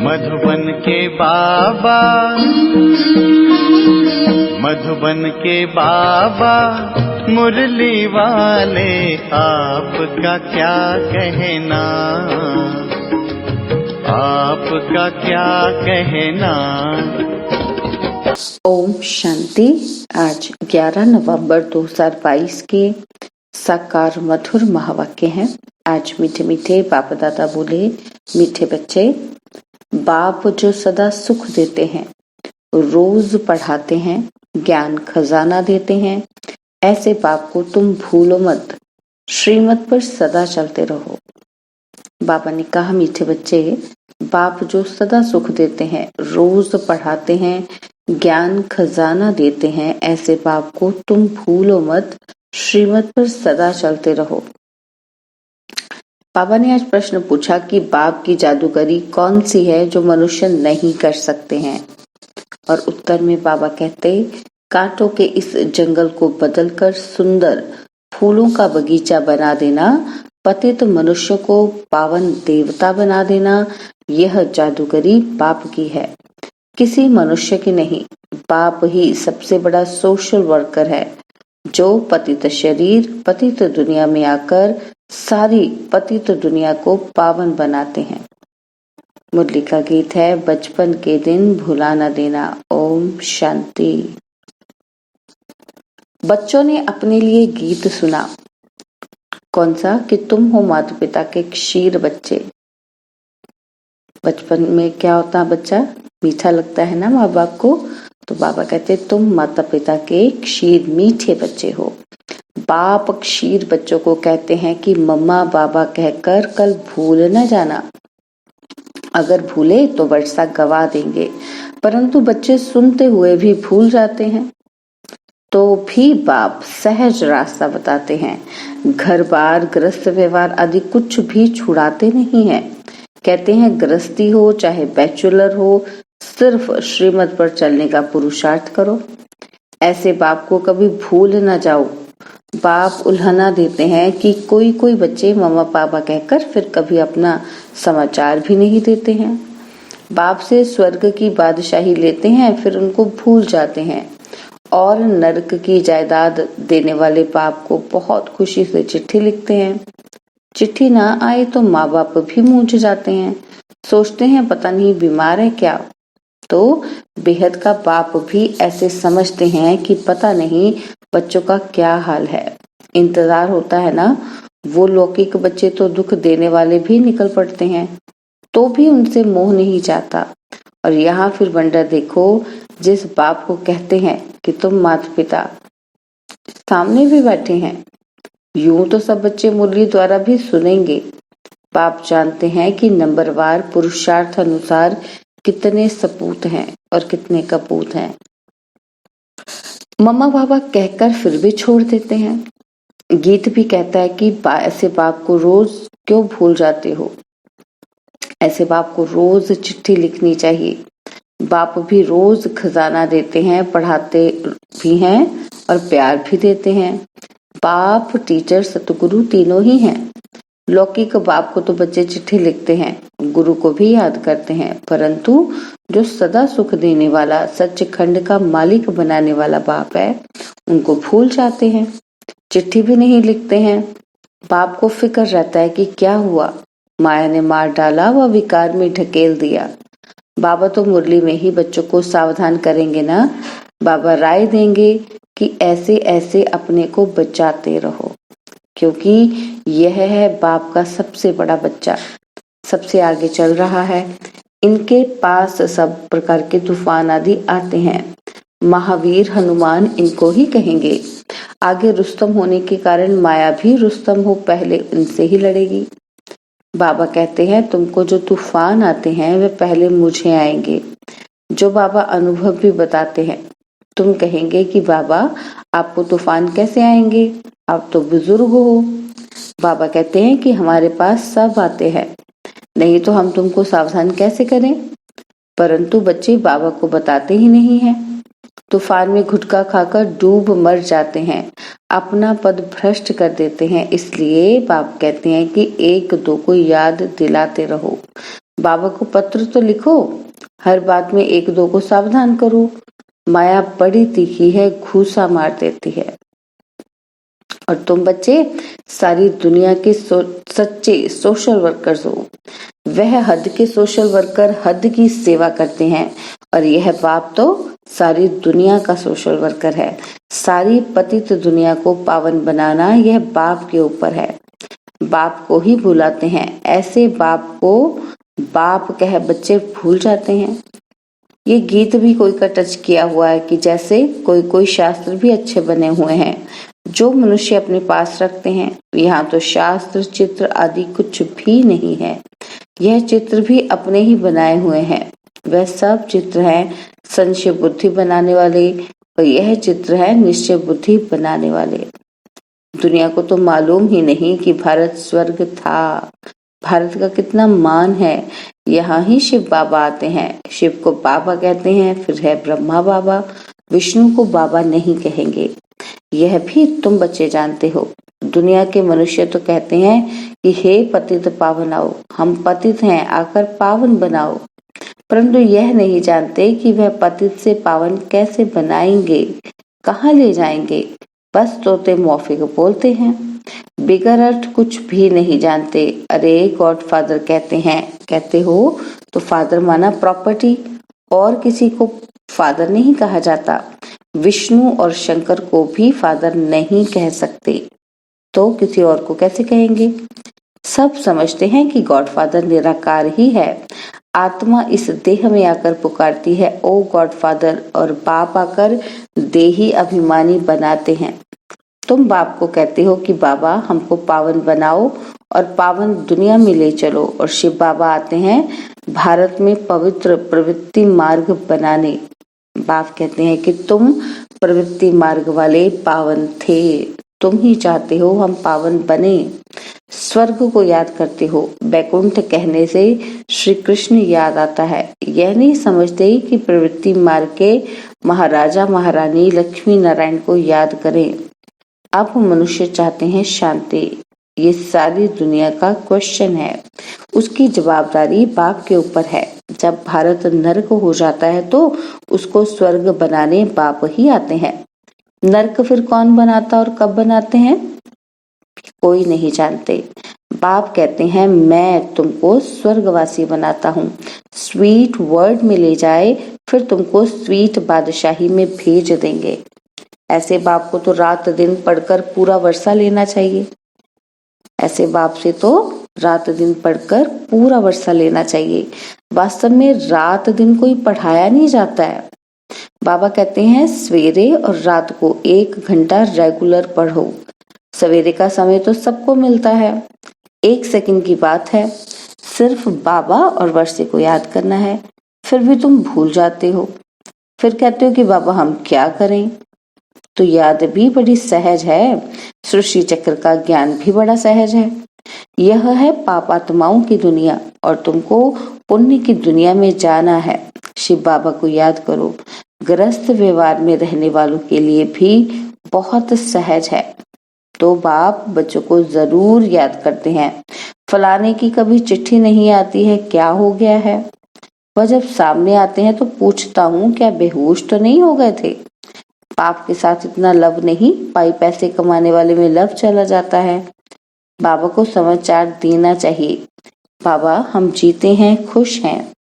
मधुबन के बाबा, मधुबन के बाबा मुरली वाले, आपका क्या कहना, आपका क्या कहना। ओम शांति। आज 11 नवंबर 2022 के साकार मधुर महावाक्य हैं। आज मीठे मीठे बाप दादा बोले, मीठे बच्चे, बाप जो सदा सुख देते हैं, रोज पढ़ाते हैं, ज्ञान खजाना देते हैं, ऐसे बाप को तुम भूलो मत, श्रीमत पर सदा चलते रहो। बाबा ने कहा, मीठे बच्चे, बाप जो सदा सुख देते हैं, रोज पढ़ाते हैं, ज्ञान खजाना देते हैं, ऐसे बाप को तुम भूलो मत, श्रीमत पर सदा चलते रहो। बाबा ने आज प्रश्न पूछा कि बाप की जादूगरी कौन सी है जो मनुष्य नहीं कर सकते हैं, और उत्तर में बाबा कहते, कांटों के इस जंगल को बदलकर सुंदर फूलों का बगीचा बना देना, पतित मनुष्य को पावन देवता बना देना, यह जादूगरी बाप की है, किसी मनुष्य की नहीं। बाप ही सबसे बड़ा सोशल वर्कर है, जो पतित शरीर पतित दुनिया में आकर सारी पतित दुनिया को पावन बनाते हैं। मुरली का गीत है, बचपन के दिन भुला न देना। ओम शांति। बच्चों ने अपने लिए गीत सुना, कौन सा, कि तुम हो माता पिता के क्षीर बच्चे। बचपन में क्या होता है बच्चा, मीठा लगता है ना माँ बाप को, तो बाबा कहते तुम माता पिता के क्षीर मीठे बच्चे हो। बाप क्षीर बच्चों को कहते हैं कि मम्मा बाबा कहकर कल भूल न जाना, अगर भूले तो वर्षा गवा देंगे। परंतु बच्चे सुनते हुए भी भूल जाते हैं, तो भी बाप सहज रास्ता बताते हैं। घर बार गृहस्थ व्यवहार आदि कुछ भी छुड़ाते नहीं हैं। कहते हैं गृहस्थी हो चाहे बैचलर हो, सिर्फ श्रीमत पर चलने का पुरुषार्थ करो। ऐसे बाप को कभी भूल न जाओ। बाप उल्हना देते हैं कि कोई कोई बच्चे मम्मा पापा कहकर फिर कभी अपना समाचार भी नहीं देते हैं। बाप से स्वर्ग की बादशाही लेते हैं, फिर उनको भूल जाते हैं, और नरक की जायदाद देने वाले बाप को बहुत खुशी से चिट्ठी लिखते हैं। चिट्ठी ना आए तो माँ बाप भी मूंझ जाते हैं, सोचते हैं पता नहीं बीमार है क्या। तो बेहद का बाप भी ऐसे समझते हैं कि पता नहीं बच्चों का क्या हाल है। इंतजार होता है ना, वो लौकिक बच्चे तो दुख देने वाले भी निकल पड़ते हैं, तो भी उनसे मोह नहीं जाता। और यहाँ फिर वंडर देखो, जिस बाप को कहते हैं कि तुम माता पिता सामने भी बैठे हैं, यूं तो सब बच्चे मुरली द्वारा भी सुनेंगे। बाप जानते हैं कि नंबरवार पुरुषार्थ अनुसार कितने सपूत हैं और कितने कपूत हैं। मम्मा बाबा कहकर फिर भी छोड़ देते हैं। गीत भी कहता है कि ऐसे बाप को रोज क्यों भूल जाते हो, ऐसे बाप को रोज चिट्ठी लिखनी चाहिए। बाप भी रोज खजाना देते हैं, पढ़ाते भी हैं और प्यार भी देते हैं। बाप टीचर सतगुरु तीनों ही हैं। लौकिक बाप को तो बच्चे चिट्ठी लिखते हैं, गुरु को भी याद करते हैं, परंतु जो सदा सुख देने वाला सच्चिखंड का मालिक बनाने वाला बाप है, उनको भूल जाते हैं, चिट्ठी भी नहीं लिखते हैं। बाप को फिक्र रहता है कि क्या हुआ, माया ने मार डाला व विकार में ढकेल दिया। बाबा तो मुरली में ही बच्चों को सावधान करेंगे ना। बाबा राय देंगे कि ऐसे ऐसे अपने को बचाते रहो, क्योंकि यह है बाप का सबसे बड़ा बच्चा, सबसे आगे चल रहा है। इनके पास सब प्रकार के तूफान आदि आते हैं। महावीर हनुमान इनको ही कहेंगे। आगे रुस्तम होने के कारण माया भी रुस्तम हो पहले इनसे ही लड़ेगी। बाबा कहते हैं तुमको जो तूफान आते हैं वे पहले मुझे आएंगे। जो बाबा अनुभव भी बताते हैं, तुम कहेंगे कि बाबा आपको तूफान कैसे आएंगे, आप तो बुजुर्ग हो। बाबा कहते हैं कि हमारे पास सब आते हैं, नहीं तो हम तुमको सावधान कैसे करें। परंतु बच्चे बाबा को बताते ही नहीं हैं। तूफान में घुटका खाकर डूब मर जाते हैं, अपना पद भ्रष्ट कर देते हैं। इसलिए बाप कहते हैं कि एक दो को याद दिलाते रहो। बाबा को पत्र तो लिखो, हर बात में एक दो को सावधान करो, माया बड़ी तीखी है, घूसा मार देती है। और तुम बच्चे सारी दुनिया के सच्चे सोशल वर्कर्स हो। वह हद के सोशल वर्कर हद की सेवा करते हैं, और यह बाप तो सारी दुनिया का सोशल वर्कर है। सारी पतित दुनिया को पावन बनाना यह बाप के ऊपर है। बाप को ही भुलाते हैं, ऐसे बाप को बाप कह बच्चे भूल जाते हैं। ये गीत भी कोई का टच किया हुआ है कि जैसे कोई कोई शास्त्र भी अच्छे बने हुए हैं जो मनुष्य अपने पास रखते हैं। यहाँ तो शास्त्र चित्र आदि कुछ भी नहीं है, यह चित्र भी अपने ही बनाए हुए हैं। वह सब चित्र हैं संशय बुद्धि बनाने वाले, और यह चित्र है निश्चय बुद्धि बनाने वाले। दुनिया को तो मालूम ही नहीं कि भारत स्वर्ग था। भारत का कितना मान है। यहाँ ही शिव बाबा आते हैं। शिव को बाबा कहते हैं, फिर है ब्रह्मा बाबा, विष्णु को बाबा नहीं कहेंगे। यह भी तुम बच्चे जानते हो। दुनिया के मनुष्य तो कहते हैं कि हे पतित पावन आओ, हम पतित हैं, आकर पावन बनाओ। परंतु यह नहीं जानते कि वह पतित से पावन कैसे बनाएंगे, कहाँ ले जाएंगे। बस तोते मौफिक बोलते हैं, बिगर अर्थ कुछ भी नहीं जानते। अरे गॉड फादर कहते हो तो फादर माना प्रॉपर्टी, और किसी को फादर नहीं कहा जाता। विष्णु और शंकर को भी फादर नहीं कह सकते, तो किसी और को कैसे कहेंगे। सब समझते हैं कि गॉड फादर निराकार ही है। आत्मा इस देह में आकर पुकारती है ओ गॉड फादर, और बाप आकर देही अभिमानी बनाते हैं। तुम बाप को कहते हो कि बाबा हमको पावन बनाओ और पावन दुनिया में ले चलो, और शिव बाबा आते हैं भारत में पवित्र प्रवृत्ति मार्ग बनाने। बाप कहते हैं कि तुम प्रवृत्ति मार्ग वाले पावन थे, तुम ही चाहते हो हम पावन बने। स्वर्ग को याद करते हो, बैकुंठ कहने से श्री कृष्ण याद आता है। यह नहीं समझते कि प्रवृत्ति मार्ग के महाराजा महारानी लक्ष्मी नारायण को याद करें। अब मनुष्य चाहते हैं शांति। ये सारी दुनिया का क्वेश्चन है, उसकी जवाबदारी बाप के ऊपर है। जब भारत नरक हो जाता है तो उसको स्वर्ग बनाने बाप ही आते हैं। नरक फिर कौन बनाता और कब बनाते हैं कोई नहीं जानते। बाप कहते हैं मैं तुमको स्वर्गवासी बनाता हूँ, स्वीट वर्ड में ले जाए, फिर तुमको स्वीट बादशाही में भेज देंगे। ऐसे बाप को तो रात दिन पढ़कर पूरा वर्षा लेना चाहिए। ऐसे बाप से तो रात दिन पढ़कर पूरा वर्षा लेना चाहिए। वास्तव में रात दिन कोई पढ़ाया नहीं जाता है। बाबा कहते हैं सवेरे और रात को 1 घंटा रेगुलर पढ़ो। सवेरे का समय तो सबको मिलता है, 1 सेकंड की बात है, सिर्फ बाबा और वर्षे को याद करना है। फिर भी तुम भूल जाते हो, फिर कहते हो कि बाबा हम क्या करें। तो याद भी बड़ी सहज है, सृष्टि चक्र का ज्ञान भी बड़ा सहज है। यह है पापात्माओं की दुनिया, और तुमको पुण्य की दुनिया में जाना है। शिव बाबा को याद करो। गृहस्थ व्यवहार में रहने वालों के लिए भी बहुत सहज है। तो बाप बच्चों को जरूर याद करते हैं। फलाने की कभी चिट्ठी नहीं आती है, क्या हो गया है। वह जब सामने आते हैं तो पूछता हूँ क्या बेहोश तो नहीं हो गए थे। बाप के साथ इतना लव नहीं, पाई पैसे कमाने वाले में लव चला जाता है। बाबा को समाचार देना चाहिए। बाबा हम जीते हैं, खुश हैं,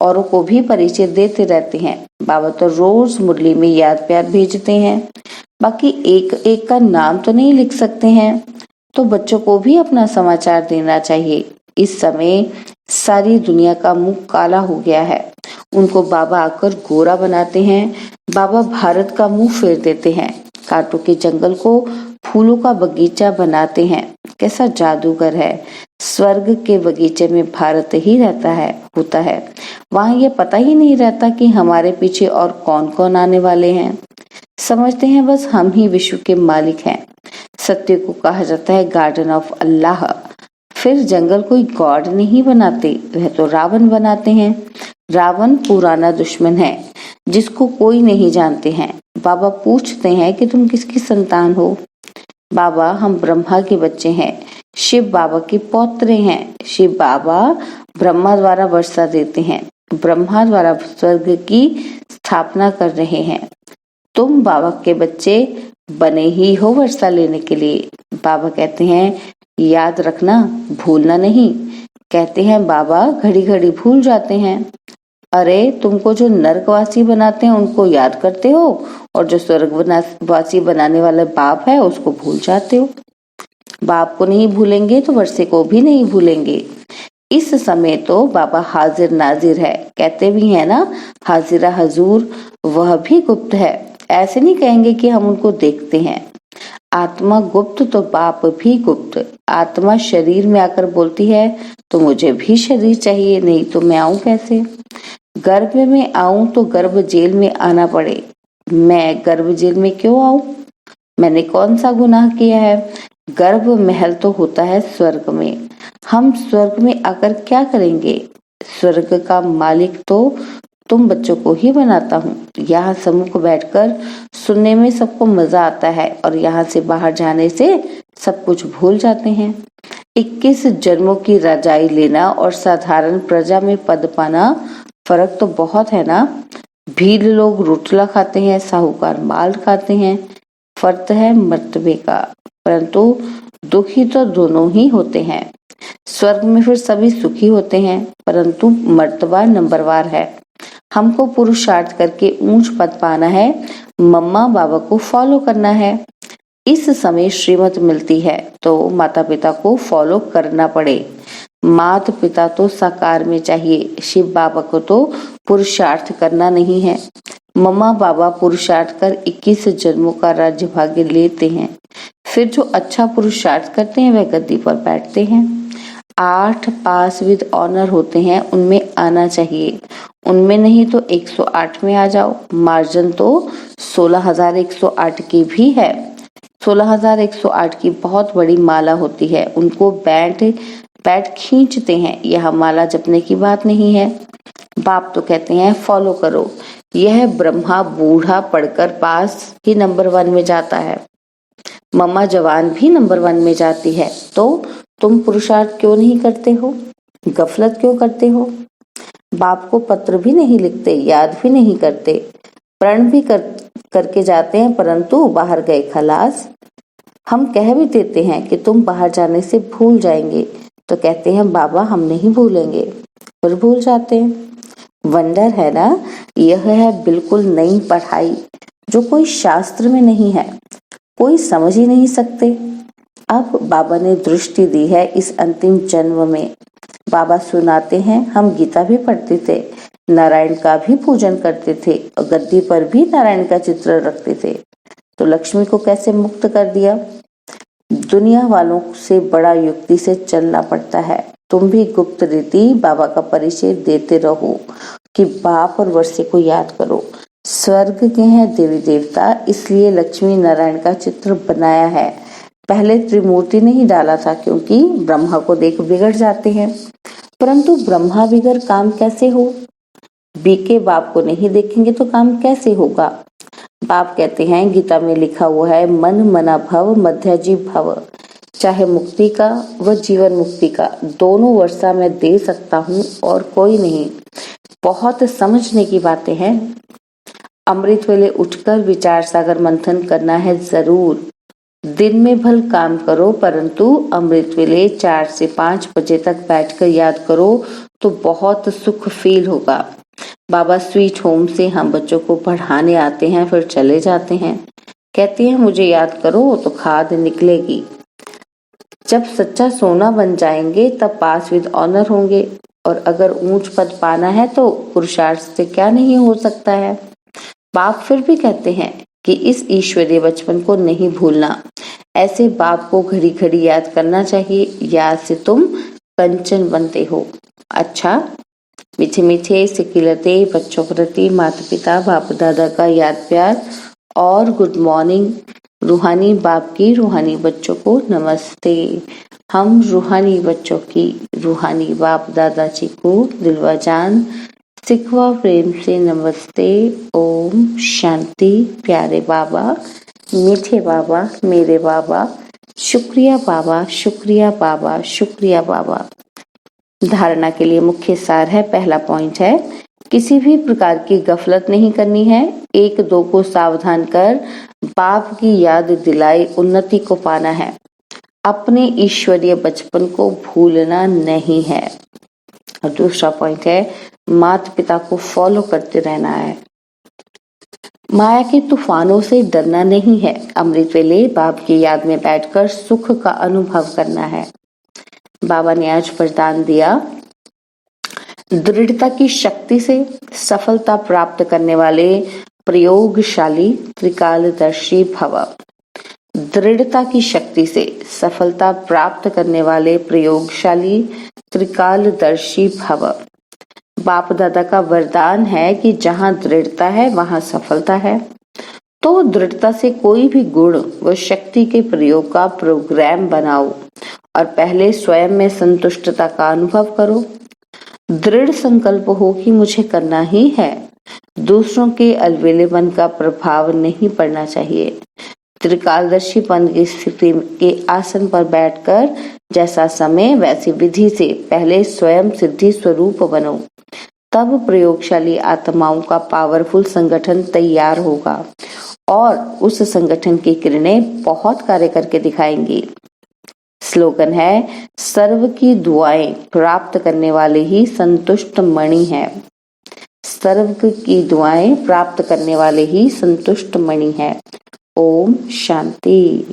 औरों को भी परिचय देते रहते हैं। बाबा तो रोज मुरली में याद प्यार भेजते हैं, बाकी एक एक का नाम तो नहीं लिख सकते हैं। तो बच्चों को भी अपना समाचार देना चाहिए। इस समय सारी दुनिया का मुंह काला हो गया है, उनको बाबा आकर गोरा बनाते हैं। बाबा भारत का मुंह फेर देते हैं, कांटों के जंगल को फूलों का बगीचा बनाते हैं। कैसा जादूगर है। स्वर्ग के बगीचे में भारत ही होता है। वहां ये पता ही नहीं रहता कि हमारे पीछे और कौन कौन आने वाले हैं। समझते हैं बस हम ही विश्व के मालिक हैं। सत्य को कहा जाता है गार्डन ऑफ अल्लाह। फिर जंगल कोई गॉड नहीं बनाते, वह तो रावण बनाते हैं। रावण पुराना दुश्मन है जिसको कोई नहीं जानते हैं। बाबा पूछते हैं कि तुम किसकी संतान हो। बाबा हम ब्रह्मा के बच्चे हैं। शिव बाबा के पौत्रे हैं। शिव बाबा ब्रह्मा द्वारा वर्षा देते हैं, ब्रह्मा द्वारा स्वर्ग की स्थापना कर रहे हैं। तुम बाबा के बच्चे बने ही हो वर्षा लेने के लिए। बाबा कहते हैं याद रखना, भूलना नहीं। कहते हैं बाबा घड़ी घड़ी भूल जाते हैं। अरे तुमको जो नरकवासी बनाते हैं उनको याद करते हो, और जो स्वर्गवासी बनाने वाले बाप है उसको भूल जाते हो। बाप को नहीं भूलेंगे तो वर्षे को भी नहीं भूलेंगे। इस समय तो बाबा हाजिर नाजिर है, कहते भी है ना, हाजिरा हजूर, वह भी गुप्त है। ऐसे नहीं कहेंगे कि हम उनको देखते हैं। आत्मा गुप्त तो बाप भी गुप्त। आत्मा शरीर में आकर बोलती है तो मुझे भी शरीर चाहिए, नहीं तो मैं आऊं कैसे। गर्भ में आऊं तो गर्भ जेल में आना पड़े। मैं गर्भ जेल में क्यों आऊं? मैंने कौन सा गुनाह किया है? गर्भ महल तो होता है स्वर्ग में। हम स्वर्ग में आकर क्या करेंगे? स्वर्ग का मालिक तो तुम बच्चों को ही बनाता हूँ। यहाँ सम्मुख बैठकर सुनने में सबको मजा आता है और यहाँ से बाहर जाने से सब कुछ भूल जाते हैं। 21 जन्मों की रजाई लेना और साधारण प्रजा में पद पाना, फर्क तो बहुत है ना। भीड़ लोग रोटला खाते हैं, साहूकार माल खाते हैं। फर्क है मर्तबे का, परंतु दुखी तो दोनों ही होते हैं। स्वर्ग में फिर सभी सुखी होते हैं, परंतु मर्तबा नंबरवार है। हमको पुरुषार्थ करके ऊंच पद पाना है, मम्मा बाबा को फॉलो करना है। इस समय श्रीमत मिलती है तो माता पिता को फॉलो करना पड़े। माता पिता तो साकार में चाहिए, शिव बाबा को तो पुरुषार्थ करना नहीं है। मम्मा बाबा पुरुषार्थ कर 21 जन्मों का राज्य भाग्य लेते हैं। फिर जो अच्छा पुरुषार्थ करते हैं वह गद्दी पर बैठते हैं। 8 पास विद ऑनर होते हैं, उनमें आना चाहिए। उनमें नहीं तो 108 में आ जाओ। मार्जिन तो 16,108 की भी है। 16,108 की बहुत बड़ी माला होती है, उनको बैठ खींचते हैं। यह माला जपने की बात नहीं है। बाप तो कहते हैं फॉलो करो। यह ब्रह्मा बूढ़ा पढ़कर पास ही नंबर 1 में जाता है, मम्मा जवान भी नंबर 1 में जाती है। तो तुम पुरुषार्थ क्यों नहीं करते हो? गफलत क्यों करते हो? बाप को पत्र भी नहीं लिखते, याद भी नहीं करते, प्रण भी करके जाते हैं, परंतु बाहर गए खलास। हम कह भी देते हैं कि तुम बाहर जाने से भूल जाएंगे, तो कहते हैं बाबा हम नहीं भूलेंगे, फिर भूल जाते हैं। वंडर है ना। यह है बिल्कुल नई पढ़ाई जो कोई शास्त्र में नहीं है, कोई समझ ही नहीं सकते। अब बाबा ने दृष्टि दी है इस अंतिम जन्म में। बाबा सुनाते हैं, हम गीता भी पढ़ते थे, नारायण का भी पूजन करते थे और गद्दी पर भी नारायण का चित्र रखते थे, तो लक्ष्मी को कैसे मुक्त कर दिया? दुनिया वालों से बड़ा युक्ति से चलना पड़ता है। तुम भी गुप्त रीति बाबा का परिचय देते रहो कि बाप और वर्षे को याद करो। स्वर्ग के हैं देवी देवता, इसलिए लक्ष्मी नारायण का चित्र बनाया है। पहले त्रिमूर्ति नहीं डाला था क्योंकि ब्रह्मा को देख बिगड़ जाते हैं, परंतु ब्रह्मा बिगड़ काम कैसे हो? बीके बाप को नहीं देखेंगे तो काम कैसे होगा? बाप कहते हैं गीता में लिखा हुआ है, मन मना भव मध्याजी भव। चाहे मुक्ति का व जीवन मुक्ति का दोनों वर्षा मैं दे सकता हूँ और कोई नहीं। बहुत समझने की बातें हैं। अमृत वेले उठकर विचार सागर मंथन करना है जरूर। दिन में भल काम करो, परंतु अमृत वेले 4 से 5 बजे तक बैठकर याद करो तो बहुत सुख फील होगा। बाबा स्वीट होम से हम बच्चों को पढ़ाने आते हैं, फिर चले जाते हैं। कहते हैं मुझे याद करो तो खाद निकलेगी। जब सच्चा सोना बन जाएंगे तब पास विद ऑनर होंगे, और अगर ऊंच पद पाना है तो पुरुषार्थ से क्या नहीं हो सकता है। बाप फिर भी कहते हैं कि इस ईश्वरीय बचपन को नहीं भूलना। ऐसे बाप को घड़ी घड़ी याद करना चाहिए, याद से तुम कंचन बनते हो। अच्छा, मीठे मीठे सिकिलते बच्चों प्रति माता पिता बाप दादा का याद प्यार और गुड मॉर्निंग। रूहानी बाप की रूहानी बच्चों को नमस्ते। हम रूहानी बच्चों की रूहानी बाप दादा जी को दिलवा जान सिखवा प्रेम से नमस्ते। ओम शांति। प्यारे बाबा, मीठे बाबा, मेरे बाबा, शुक्रिया बाबा, शुक्रिया बाबा, शुक्रिया बाबा। धारणा के लिए मुख्य सार है, पहला पॉइंट है किसी भी प्रकार की गफलत नहीं करनी है। 1-2 को सावधान कर बाप की याद दिलाई उन्नति को पाना है। अपने ईश्वरीय बचपन को भूलना नहीं है। और दूसरा पॉइंट है माता पिता को फॉलो करते रहना है। माया के तूफानों से डरना नहीं है। अमृत वेले बाप की याद में बैठकर सुख का अनुभव करना है। बाबा ने आज वरदान दिया, दृढ़ता की शक्ति से सफलता प्राप्त करने वाले प्रयोगशाली त्रिकालदर्शी भव। दृढ़ता की शक्ति से सफलता प्राप्त करने वाले प्रयोगशाली त्रिकालदर्शी भव। बाप दादा का वरदान है कि जहां दृढ़ता है वहां सफलता है। तो दृढ़ता से कोई भी गुण व शक्ति के प्रयोग का प्रोग्राम बनाओ और पहले स्वयं में संतुष्टता का अनुभव करो। दृढ़ संकल्प हो कि मुझे करना ही है। दूसरों के अलवेलेपन का प्रभाव नहीं पड़ना चाहिए। त्रिकालदर्शीपन की स्थिति के आसन पर बैठकर जैसा समय वैसी विधि से पहले स्वयं सिद्धि स्वरूप बनो। तब प्रयोगशाली आत्माओं का पावरफुल संगठन तैयार होगा और उस संगठन की किरणें बहुत कार्य करके दिखाएंगी। स्लोगन है, सर्व की दुआएं प्राप्त करने वाले ही संतुष्ट मणि है। सर्व की दुआएं प्राप्त करने वाले ही संतुष्ट मणि है। ओम शांति।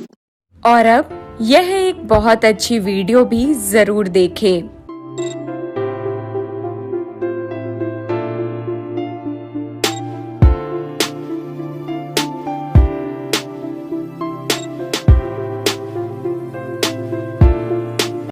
और अब यह एक बहुत अच्छी वीडियो भी जरूर देखें।